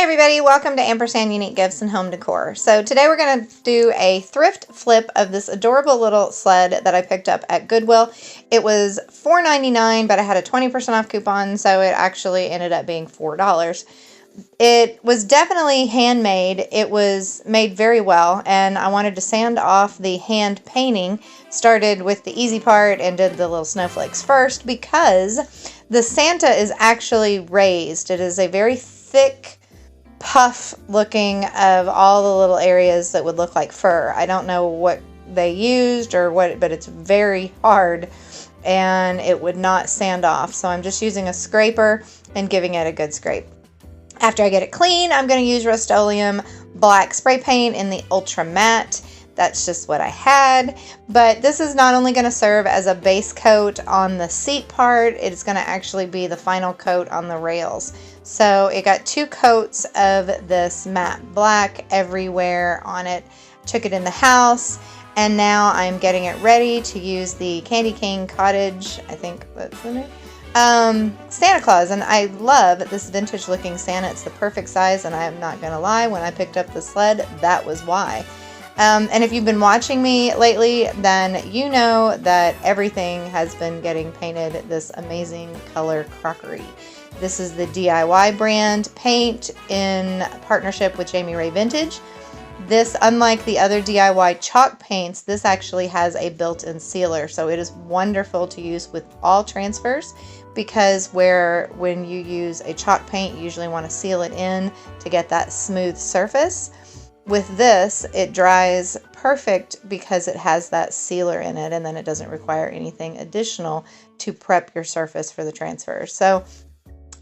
everybody, welcome to Ampersand Unique Gifts and Home Decor. So today we're going to do a thrift flip of this adorable little sled that I picked up at Goodwill. It was $4.99, but I had a 20% off coupon, so it actually ended up being $4. It was definitely handmade. It was made very well, and I wanted to sand off the hand painting. Started with the easy part and did the little snowflakes first because the Santa is actually raised. It is a very thick puff looking of all the little areas that would look like fur. I don't know what they used or what, but it's very hard and it would not sand off. So I'm just using a scraper and giving it a good scrape. After I get it clean, I'm going to use Rustolem black spray paint in the Ultra Matte. That's just what I had, but this is not only going to serve as a base coat on the seat part, it's going to actually be the final coat on the rails. So it got 2 coats of this matte black everywhere on it. Took it in the house, and now I'm getting it ready to use the Candy King Cottage, I think that's the name, Santa Claus. And I love this vintage looking Santa. It's the perfect size, and I am not going to lie, when I picked up the sled, that was why. And if you've been watching me lately, then you know that everything has been getting painted this amazing color Crockery. This is the DIY brand paint in partnership with Jamie Ray Vintage. This, unlike the other DIY chalk paints, this actually has a built-in sealer. So it is wonderful to use with all transfers, because when you use a chalk paint, you usually want to seal it in to get that smooth surface. With this, it dries perfect because it has that sealer in it, and then it doesn't require anything additional to prep your surface for the transfer. So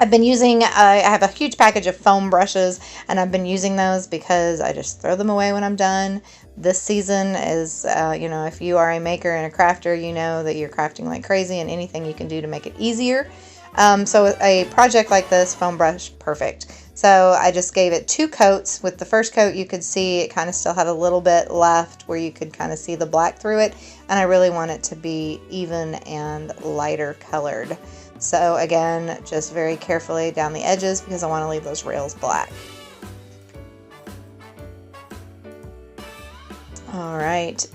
I've been using, I have a huge package of foam brushes, and I've been using those because I just throw them away when I'm done. This season is, if you are a maker and a crafter, you know that you're crafting like crazy, and anything you can do to make it easier. So a project like this, foam brush, perfect. So I just gave it 2 coats. With the first coat, you could see it kind of still had a little bit left where you could kind of see the black through it. And I really want it to be even and lighter colored. So again, just very carefully down the edges because I want to leave those rails black. All right.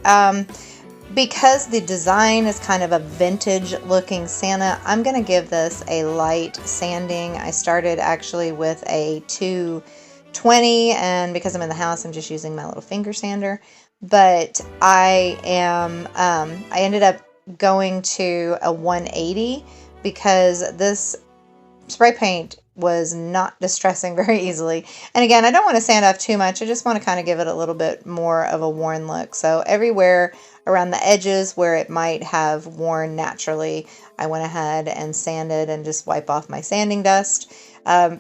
Because the design is kind of a vintage looking Santa, I'm going to give this a light sanding. I started actually with a 220, and because I'm in the house, I'm just using my little finger sander. But I ended up going to a 180 because this spray paint was not distressing very easily. And again, I don't want to sand off too much. I just want to kind of give it a little bit more of a worn look. So everywhere around the edges where it might have worn naturally, I went ahead and sanded and just wipe off my sanding dust.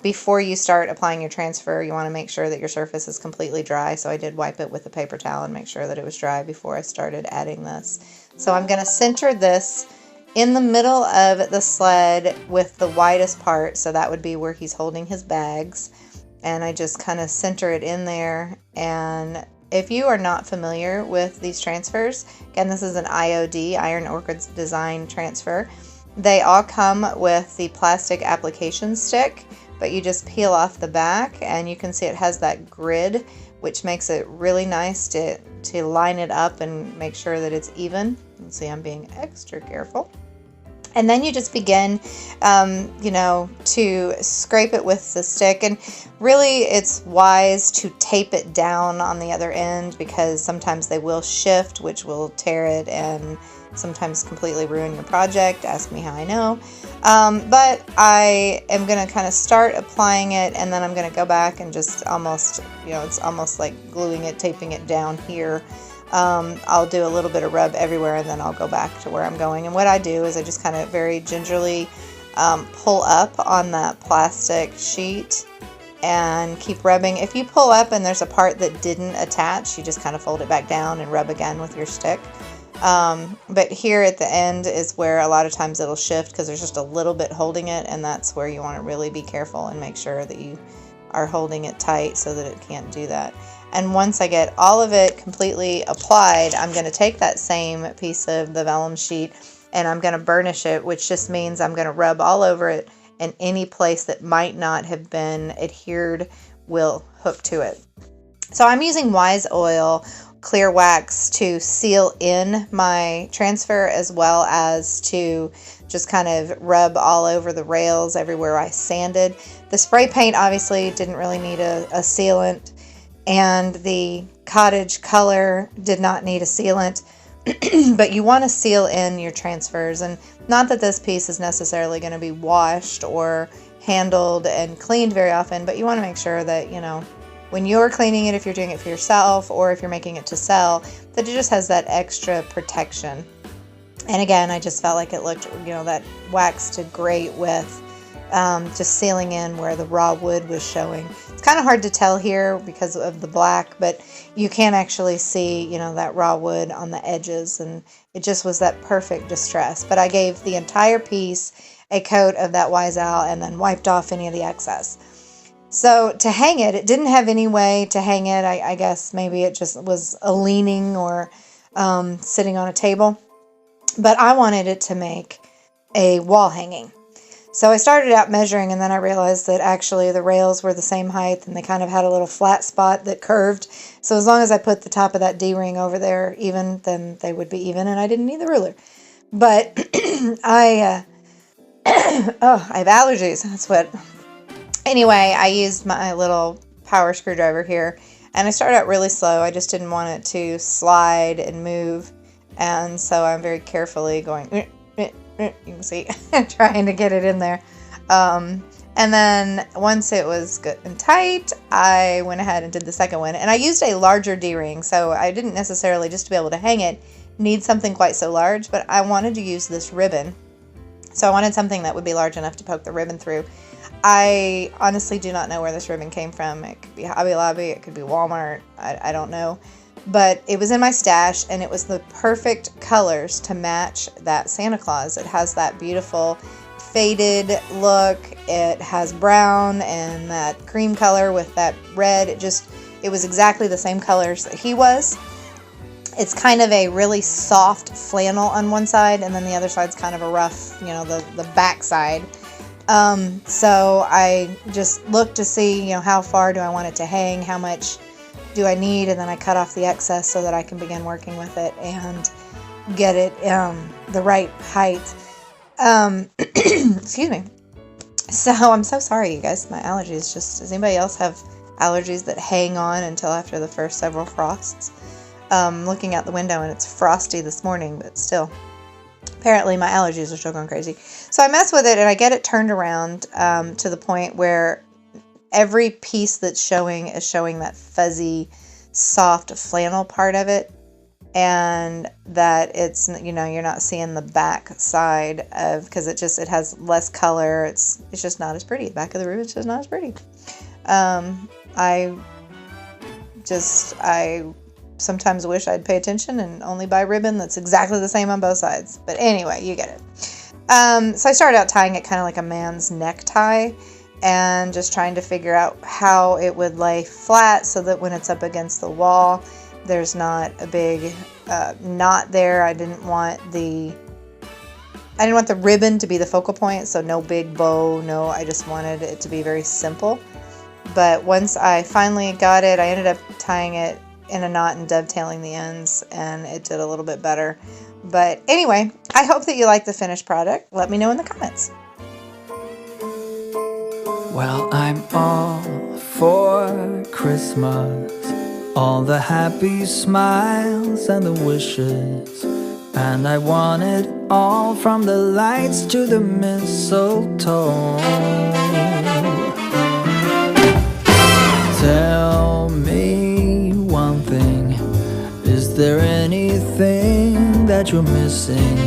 Before you start applying your transfer, you want to make sure that your surface is completely dry. So I did wipe it with a paper towel and make sure that it was dry before I started adding this. So I'm going to center this in the middle of the sled with the widest part, so that would be where he's holding his bags, and I just kind of center it in there. And if you are not familiar with these transfers, again, this is an IOD, Iron Orchids Design transfer. They all come with the plastic application stick, but you just peel off the back and you can see it has that grid, which makes it really nice to line it up and make sure that it's even. You can see I'm being extra careful. And then you just begin, to scrape it with the stick. And really, it's wise to tape it down on the other end because sometimes they will shift, which will tear it and sometimes completely ruin your project. Ask me how I know. But I am going to kind of start applying it, and then I'm going to go back and just almost, it's almost like gluing it, taping it down here. I'll do a little bit of rub everywhere, and then I'll go back to where I'm going. And what I do is I just kind of very gingerly pull up on that plastic sheet and keep rubbing. If you pull up and there's a part that didn't attach, you just kind of fold it back down and rub again with your stick. But here at the end is where a lot of times it'll shift because there's just a little bit holding it, and that's where you want to really be careful and make sure that you are holding it tight so that it can't do that. And once I get all of it completely applied, I'm going to take that same piece of the vellum sheet and I'm going to burnish it, which just means I'm going to rub all over it and any place that might not have been adhered will hook to it. So I'm using Wise Oil clear wax to seal in my transfer, as well as to just kind of rub all over the rails everywhere I sanded. The spray paint obviously didn't really need a sealant, and the Cottage Color did not need a sealant. But you want to seal in your transfers, and not that this piece is necessarily going to be washed or handled and cleaned very often, but you want to make sure that, you know, when you're cleaning it, if you're doing it for yourself or if you're making it to sell, that it just has that extra protection. And again, I just felt like it looked, you know, that wax did great with just sealing in where the raw wood was showing. It's kind of hard to tell here because of the black, but you can actually see, you know, that raw wood on the edges, and it just was that perfect distress. But I gave the entire piece a coat of that Wise Owl and then wiped off any of the excess. So to hang it, it didn't have any way to hang it. I guess maybe it just was a leaning or sitting on a table. But I wanted it to make a wall hanging. So I started out measuring, and then I realized that actually the rails were the same height, and they kind of had a little flat spot that curved. So as long as I put the top of that D-ring over there even, then they would be even, and I didn't need the ruler. But I have allergies. That's what... Anyway, I used my little power screwdriver here, and I started out really slow. I just didn't want it to slide and move, and so I'm very carefully going, you can see, trying to get it in there. And then once it was good and tight, I went ahead and did the second one, and I used a larger D-ring, so I didn't necessarily, just to be able to hang it, need something quite so large, but I wanted to use this ribbon. So I wanted something that would be large enough to poke the ribbon through. I honestly do not know where this ribbon came from. It could be Hobby Lobby, it could be Walmart, I don't know. But it was in my stash, and it was the perfect colors to match that Santa Claus. It has that beautiful faded look. It has brown and that cream color with that red. It was exactly the same colors that he was. It's kind of a really soft flannel on one side, and then the other side's kind of a rough, you know, the back side. So I just looked to see, you know, how far do I want it to hang, how much do I need, and then I cut off the excess so that I can begin working with it and get it the right height. Excuse me. So I'm so sorry, you guys. My allergies does anybody else have allergies that hang on until after the first several frosts? Looking out the window, and it's frosty this morning, but still. Apparently my allergies are still going crazy. So I mess with it, and I get it turned around to the point where every piece that's showing is showing that fuzzy, soft flannel part of it, and that it's, you know, you're not seeing the back side of, because it has less color. It's just not as pretty. The back of the ribbon's just not as pretty. I sometimes wish I'd pay attention and only buy ribbon that's exactly the same on both sides. But anyway, you get it. So I started out tying it kind of like a man's necktie, and just trying to figure out how it would lay flat so that when it's up against the wall, there's not a big knot there. I didn't want the ribbon to be the focal point, so no big bow, I just wanted it to be very simple. But once I finally got it, I ended up tying it in a knot and dovetailing the ends, and it did a little bit better. But anyway, I hope that you like the finished product. Let me know in the comments. Well, I'm all for Christmas, all the happy smiles and the wishes, and I want it all, from the lights to the mistletoe. Tell me one thing, is there anything that you're missing?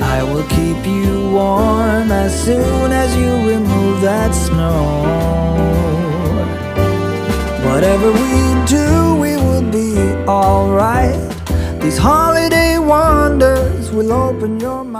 I will keep you warm as soon as you remove that snow. Whatever we do, we will be alright. These holiday wonders will open your mind.